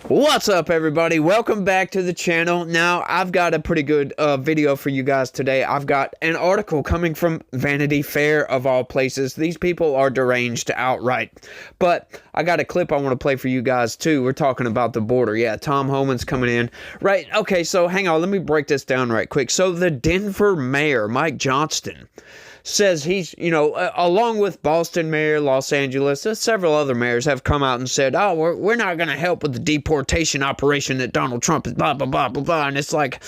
What's up, everybody? Welcome back to the channel. Now, I've got a pretty good video for you guys today. I've got an article coming from Vanity Fair, of all places. These people are deranged outright. But I got a clip I want to play for you guys, too. We're talking about the border. Yeah, Tom Homan's coming in. Right, okay, so hang on. Let me break this down right quick. So the Denver mayor, Mike Johnston, says he's, along with Boston mayor, Los Angeles, several other mayors have come out and said, oh, we're not going to help with the deportation operation that Donald Trump is blah, blah, blah, blah, blah. And it's like,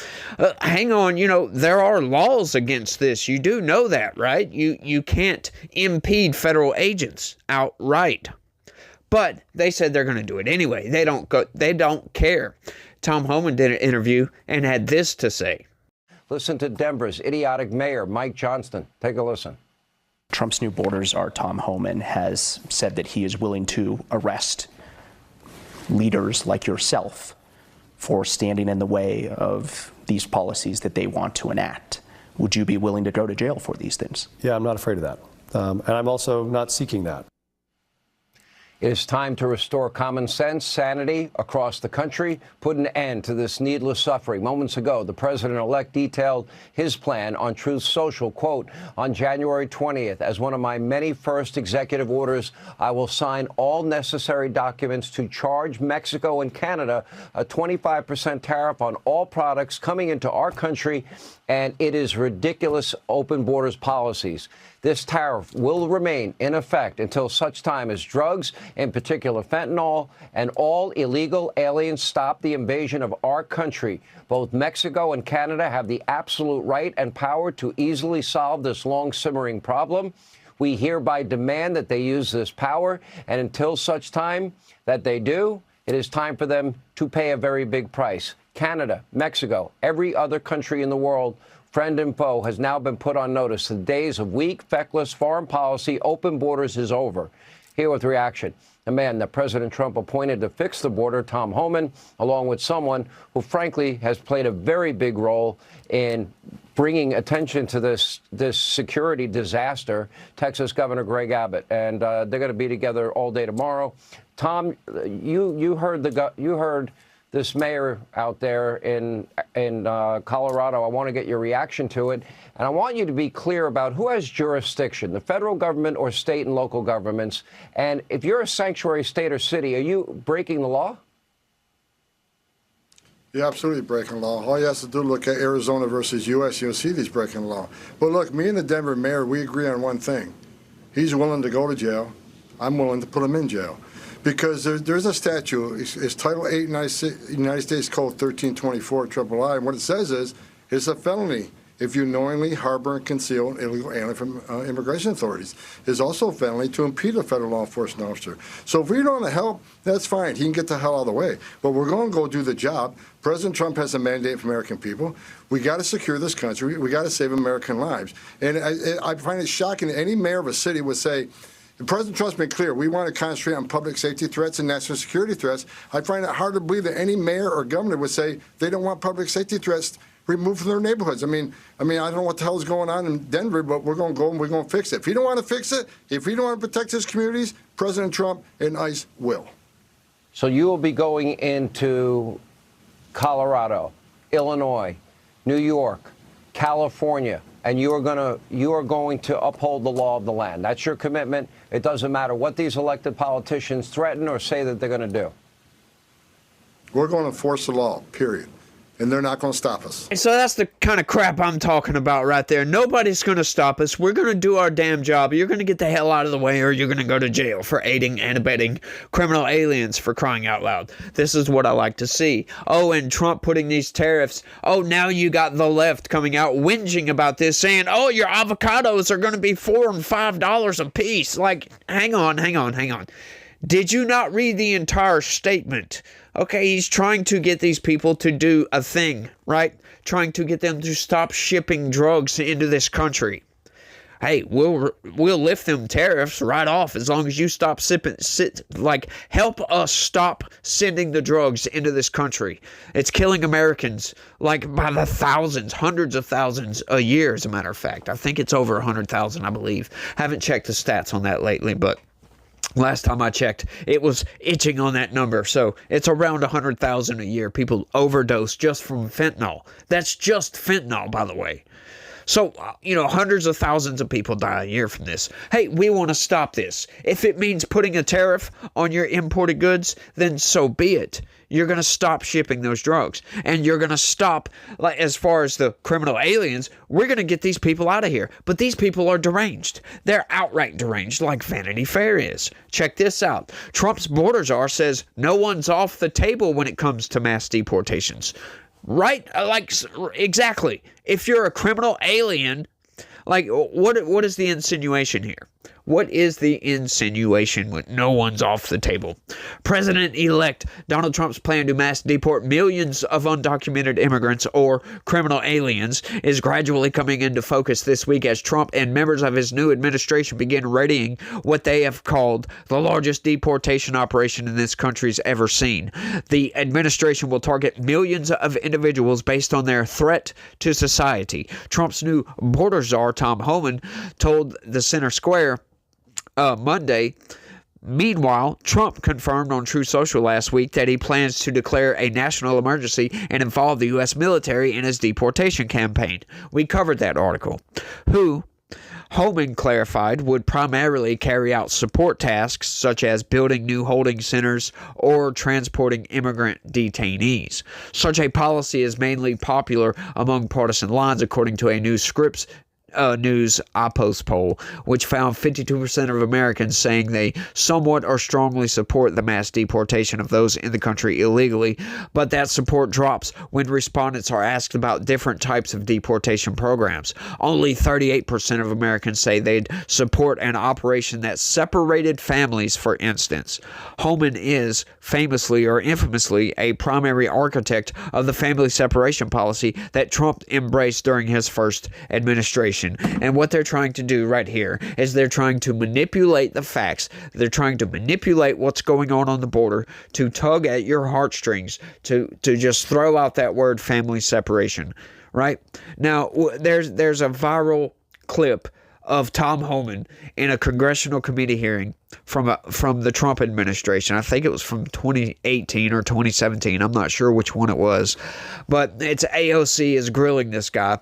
hang on, there are laws against this. You do know that, right? You can't impede federal agents outright. But they said they're going to do it anyway. They don't care. Tom Homan did an interview and had this to say. Listen to Denver's idiotic mayor, Mike Johnston. Take a listen. Trump's new borders are Tom Homan has said that he is willing to arrest leaders like yourself for standing in the way of these policies that they want to enact. Would you be willing to go to jail for these things? Yeah, I'm not afraid of that. And I'm also not seeking that. It is time to restore common sense, sanity across the country, put an end to this needless suffering. Moments ago, the president-elect detailed his plan on Truth Social, quote, on January 20th, as one of my many first executive orders, I will sign all necessary documents to charge Mexico and Canada a 25% tariff on all products coming into our country, and it is ridiculous open borders policies. This tariff will remain in effect until such time as drugs, in particular fentanyl, and all illegal aliens stop the invasion of our country. Both Mexico and Canada have the absolute right and power to easily solve this long-simmering problem. We hereby demand that they use this power, and until such time that they do, it is time for them to pay a very big price. Canada, Mexico, every other country in the world, friend and foe, has now been put on notice. The days of weak, feckless foreign policy, open borders is over. Here with reaction, the man that President Trump appointed to fix the border, Tom Homan, along with someone who, frankly, has played a very big role in bringing attention to this security disaster, Texas Governor Greg Abbott. And they're going to be together all day tomorrow. Tom, you heard this mayor out there in Colorado. I want to get your reaction to it. And I want you to be clear about who has jurisdiction, the federal government or state and local governments. And if you're a sanctuary state or city, are you breaking the law? You're absolutely breaking the law. All you have to do is look at Arizona versus U.S. You'll see he's breaking the law. But look, me and the Denver mayor, we agree on one thing. He's willing to go to jail. I'm willing to put him in jail. Because there's a statute, it's Title 8 United States Code 1324 III, and what it says is, it's a felony if you knowingly harbor and conceal an illegal alien from immigration authorities. It's also a felony to impede a federal law enforcement officer. So if we don't want to help, that's fine. He can get the hell out of the way. But we're going to go do the job. President Trump has a mandate for American people. We got to secure this country. We got to save American lives. And I find it shocking that any mayor of a city would say, President Trump's been clear. We want to concentrate on public safety threats and national security threats. I find it hard to believe that any mayor or governor would say they don't want public safety threats removed from their neighborhoods. I mean, I don't know what the hell is going on in Denver, but we're going to go and we're going to fix it. If he don't want to fix it, if he don't want to protect his communities, President Trump and ICE will. So you will be going into Colorado, Illinois, New York, California, and you are going to uphold the law of the land. That's your commitment. It doesn't matter what these elected politicians threaten or say that they're going to do. We're going to enforce the law, period. And they're not going to stop us. So that's the kind of crap I'm talking about right there. Nobody's going to stop us. We're going to do our damn job. You're going to get the hell out of the way, or you're going to go to jail for aiding and abetting criminal aliens, for crying out loud. This is what I like to see. Oh, and Trump putting these tariffs. Oh, now you got the left coming out whinging about this, saying, oh, your avocados are going to be $4 and $5 a piece. Like, hang on. Did you not read the entire statement? Okay, he's trying to get these people to do a thing, right? Trying to get them to stop shipping drugs into this country. Hey, we'll lift them tariffs right off as long as you stop help us stop sending the drugs into this country. It's killing Americans like by the thousands, hundreds of thousands a year, as a matter of fact. I think it's over 100,000, I believe. Haven't checked the stats on that lately, but Last time I checked, it was itching on that number. So it's around 100,000 a year. People overdose just from fentanyl. That's just fentanyl, by the way. So, hundreds of thousands of people die a year from this. Hey, we want to stop this. If it means putting a tariff on your imported goods, then so be it. You're going to stop shipping those drugs. And you're going to stop, like, as far as the criminal aliens, we're going to get these people out of here. But these people are deranged. They're outright deranged, like Vanity Fair is. Check this out. Trump's border czar says no one's off the table when it comes to mass deportations. Right? Like, exactly. If you're a criminal alien, like, what is the insinuation here? What is the insinuation when no one's off the table? President-elect Donald Trump's plan to mass deport millions of undocumented immigrants or criminal aliens is gradually coming into focus this week as Trump and members of his new administration begin readying what they have called the largest deportation operation in this country's ever seen. The administration will target millions of individuals based on their threat to society. Trump's new border czar, Tom Homan, told the Center Square Monday. Meanwhile, Trump confirmed on Truth Social last week that he plans to declare a national emergency and involve the U.S. military in his deportation campaign. We covered that article. Homan clarified, would primarily carry out support tasks such as building new holding centers or transporting immigrant detainees. Such a policy is mainly popular among partisan lines, according to a new Scripps News Ipsos poll, which found 52% of Americans saying they somewhat or strongly support the mass deportation of those in the country illegally, but that support drops when respondents are asked about different types of deportation programs. Only 38% of Americans say they'd support an operation that separated families, for instance. Homan is famously or infamously a primary architect of the family separation policy that Trump embraced during his first administration. And what they're trying to do right here is they're trying to manipulate the facts. They're trying to manipulate what's going on the border to tug at your heartstrings, to just throw out that word family separation, right? Now, there's a viral clip of Tom Homan in a congressional committee hearing from the Trump administration. I think it was from 2018 or 2017. I'm not sure which one it was. But it's AOC is grilling this guy.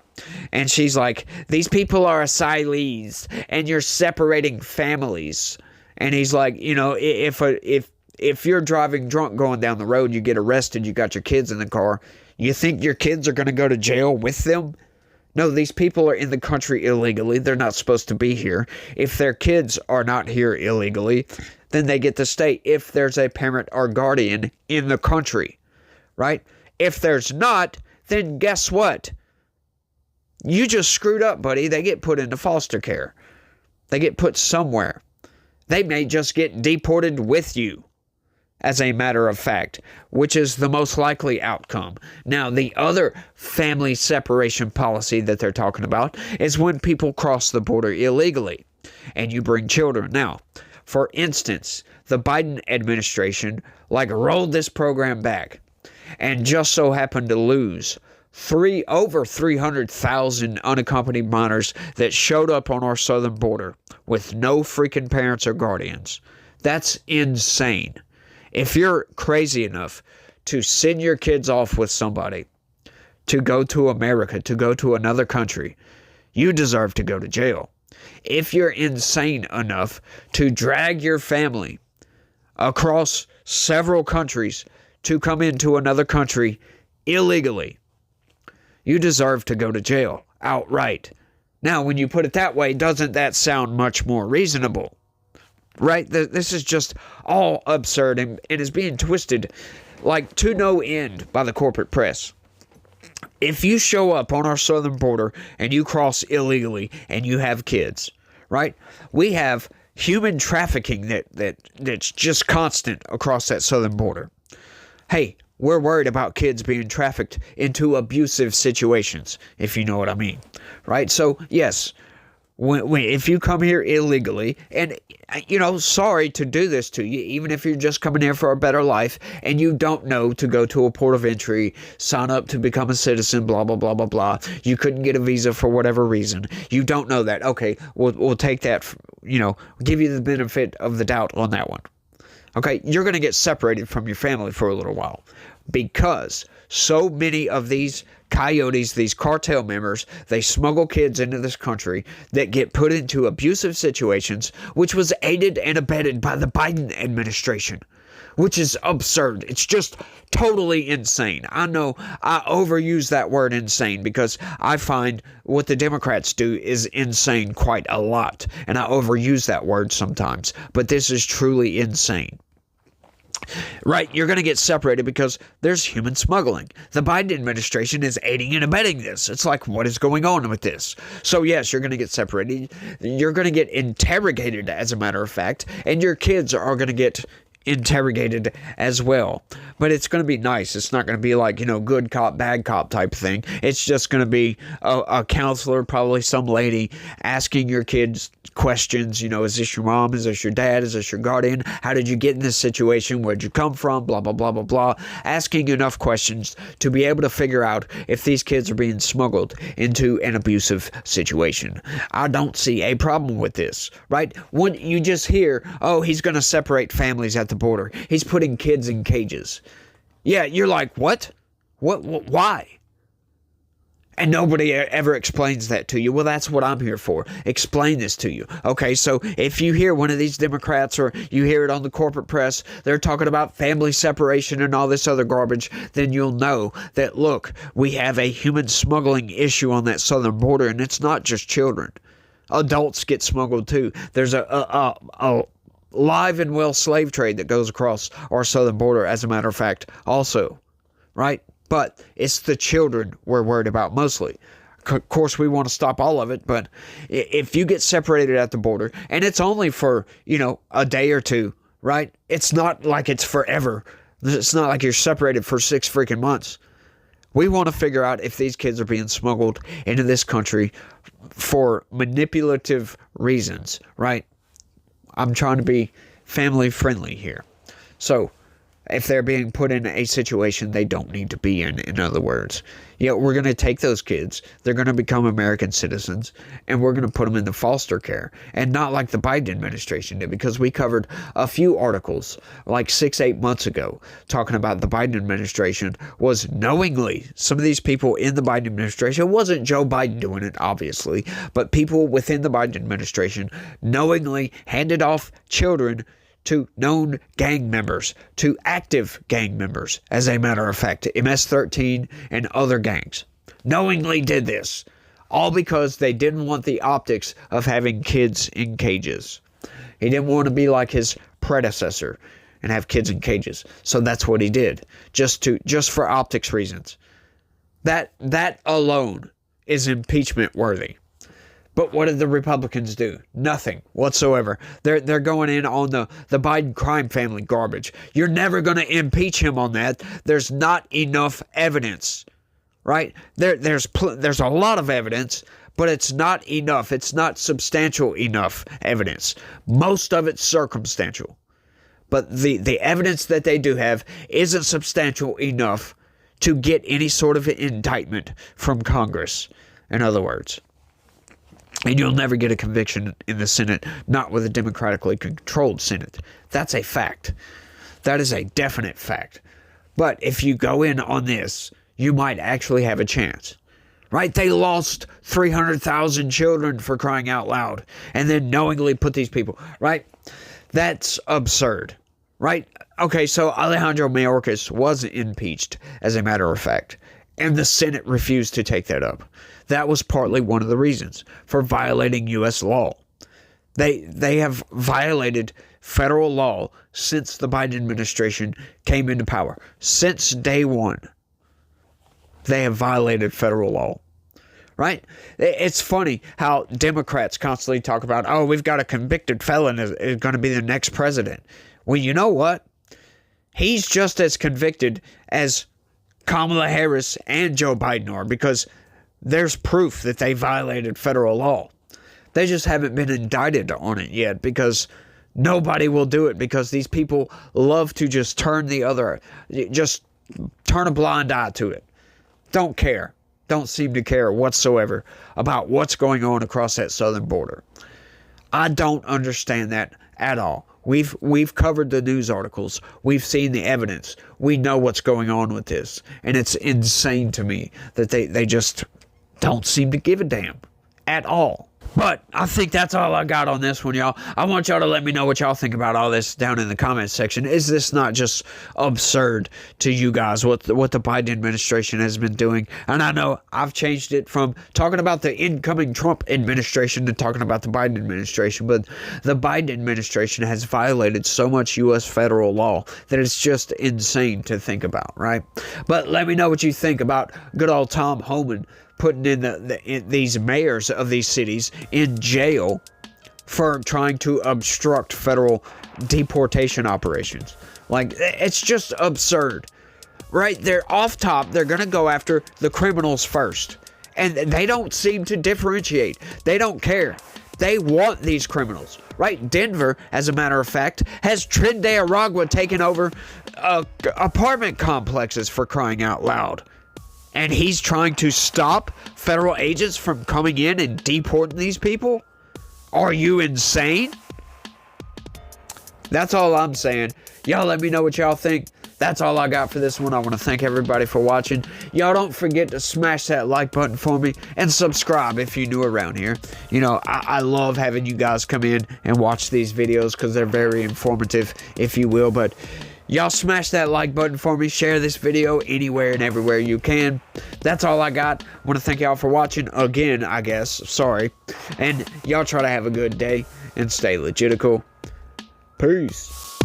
And she's like, these people are asylees and you're separating families. And he's like, if you're driving drunk going down the road, you get arrested, you got your kids in the car, you think your kids are going to go to jail with them? No, these people are in the country illegally. They're not supposed to be here. If their kids are not here illegally, then they get to stay if there's a parent or guardian in the country, right? If there's not, then guess what? You just screwed up, buddy. They get put into foster care. They get put somewhere. They may just get deported with you, as a matter of fact, which is the most likely outcome. Now, the other family separation policy that they're talking about is when people cross the border illegally and you bring children. Now, for instance, the Biden administration rolled this program back and just so happened to lose over 300,000 unaccompanied minors that showed up on our southern border with no freaking parents or guardians. That's insane. If you're crazy enough to send your kids off with somebody to go to America, to go to another country, you deserve to go to jail. If you're insane enough to drag your family across several countries to come into another country illegally, you deserve to go to jail outright. Now, when you put it that way, doesn't that sound much more reasonable? Right? This is just all absurd and is being twisted to no end by the corporate press. If you show up on our southern border and you cross illegally and you have kids, right? We have human trafficking that's just constant across that southern border. Hey, we're worried about kids being trafficked into abusive situations, if you know what I mean, right? So, yes, if you come here illegally, and, sorry to do this to you, even if you're just coming here for a better life, and you don't know to go to a port of entry, sign up to become a citizen, blah, blah, blah, blah, blah. You couldn't get a visa for whatever reason. You don't know that. Okay, we'll take that. give you the benefit of the doubt on that one. Okay, you're going to get separated from your family for a little while because so many of these coyotes, these cartel members, they smuggle kids into this country that get put into abusive situations, which was aided and abetted by the Biden administration, which is absurd. It's just totally insane. I know I overuse that word insane because I find what the Democrats do is insane quite a lot, and I overuse that word sometimes, but this is truly insane. Right, you're going to get separated because there's human smuggling. The Biden administration is aiding and abetting this. It's like, what is going on with this? So yes, you're going to get separated. You're going to get interrogated, as a matter of fact, and your kids are going to get interrogated as well. But it's going to be nice. It's not going to be like, good cop, bad cop type thing. It's just going to be a counselor, probably some lady, asking your kids questions. Is this your mom? Is this your dad? Is this your guardian? How did you get in this situation? Where'd you come from? Blah, blah, blah, blah, blah. Asking enough questions to be able to figure out if these kids are being smuggled into an abusive situation. I don't see a problem with this, right? When you just hear, oh, he's going to separate families at the border. He's putting kids in cages. Yeah, you're like, what? What? Why? And nobody ever explains that to you. Well, that's what I'm here for. Explain this to you. Okay, so if you hear one of these Democrats or you hear it on the corporate press, they're talking about family separation and all this other garbage, then you'll know that, look, we have a human smuggling issue on that southern border, and it's not just children. Adults get smuggled too. There's a live and well slave trade that goes across our southern border, as a matter of fact, also, right? But it's the children we're worried about mostly. Of course, we want to stop all of it, but if you get separated at the border, and it's only for, a day or two, right? It's not like it's forever. It's not like you're separated for 6 freaking months. We want to figure out if these kids are being smuggled into this country for manipulative reasons, right? I'm trying to be family friendly here. So, if they're being put in a situation they don't need to be in other words. We're going to take those kids, they're going to become American citizens, and we're going to put them into foster care. And not like the Biden administration did, because we covered a few articles like 6-8 months ago talking about the Biden administration was knowingly, some of these people in the Biden administration, it wasn't Joe Biden doing it, obviously, but people within the Biden administration knowingly handed off children to known gang members, to active gang members, as a matter of fact, MS-13 and other gangs. Knowingly did this, all because they didn't want the optics of having kids in cages. He didn't want to be like his predecessor and have kids in cages. So that's what he did, just for optics reasons. That alone is impeachment worthy. But what did the Republicans do? Nothing whatsoever. They're going in on the Biden crime family garbage. You're never going to impeach him on that. There's not enough evidence, right? There's a lot of evidence, but it's not enough. It's not substantial enough evidence. Most of it's circumstantial. But the evidence that they do have isn't substantial enough to get any sort of indictment from Congress, in other words. And you'll never get a conviction in the Senate, not with a democratically controlled Senate. That's a fact. That is a definite fact. But if you go in on this, you might actually have a chance. Right? They lost 300,000 children, for crying out loud, and then knowingly put these people, right? That's absurd, right? Okay, so Alejandro Mayorkas was impeached, as a matter of fact, and the Senate refused to take that up. That was partly one of the reasons for violating U.S. law. They have violated federal law since the Biden administration came into power. Since day one, they have violated federal law. Right? It's funny how Democrats constantly talk about, oh, we've got a convicted felon is going to be the next president. Well, you know what? He's just as convicted as Kamala Harris and Joe Biden are, because there's proof that they violated federal law. They just haven't been indicted on it yet, because nobody will do it, because these people love to just turn a blind eye to it. Don't care. Don't seem to care whatsoever about what's going on across that southern border. I don't understand that at all. We've covered the news articles. We've seen the evidence. We know what's going on with this. And it's insane to me that they just don't seem to give a damn at all. But I think that's all I got on this one, y'all. I want y'all to let me know what y'all think about all this down in the comments section. Is this not just absurd to you guys, what the Biden administration has been doing? And I know I've changed it from talking about the incoming Trump administration to talking about the Biden administration. But the Biden administration has violated so much U.S. federal law that it's just insane to think about, right? But let me know what you think about good old Tom Homan putting in these mayors of these cities in jail for trying to obstruct federal deportation operations. Like, it's just absurd. Right? They're off top. They're going to go after the criminals first. And they don't seem to differentiate. They don't care. They want these criminals. Right? Denver, as a matter of fact, has Trin de Aragua taken over apartment complexes, for crying out loud. And he's trying to stop federal agents from coming in and deporting these people? Are you insane? That's all I'm saying. Y'all let me know what y'all think. That's all I got for this one. I want to thank everybody for watching. Y'all don't forget to smash that like button for me and subscribe if you're new around here. You know, I love having you guys come in and watch these videos because they're very informative, if you will. But y'all smash that like button for me. Share this video anywhere and everywhere you can. That's all I got. I want to thank y'all for watching again, I guess. Sorry. And y'all try to have a good day and stay legitical. Peace.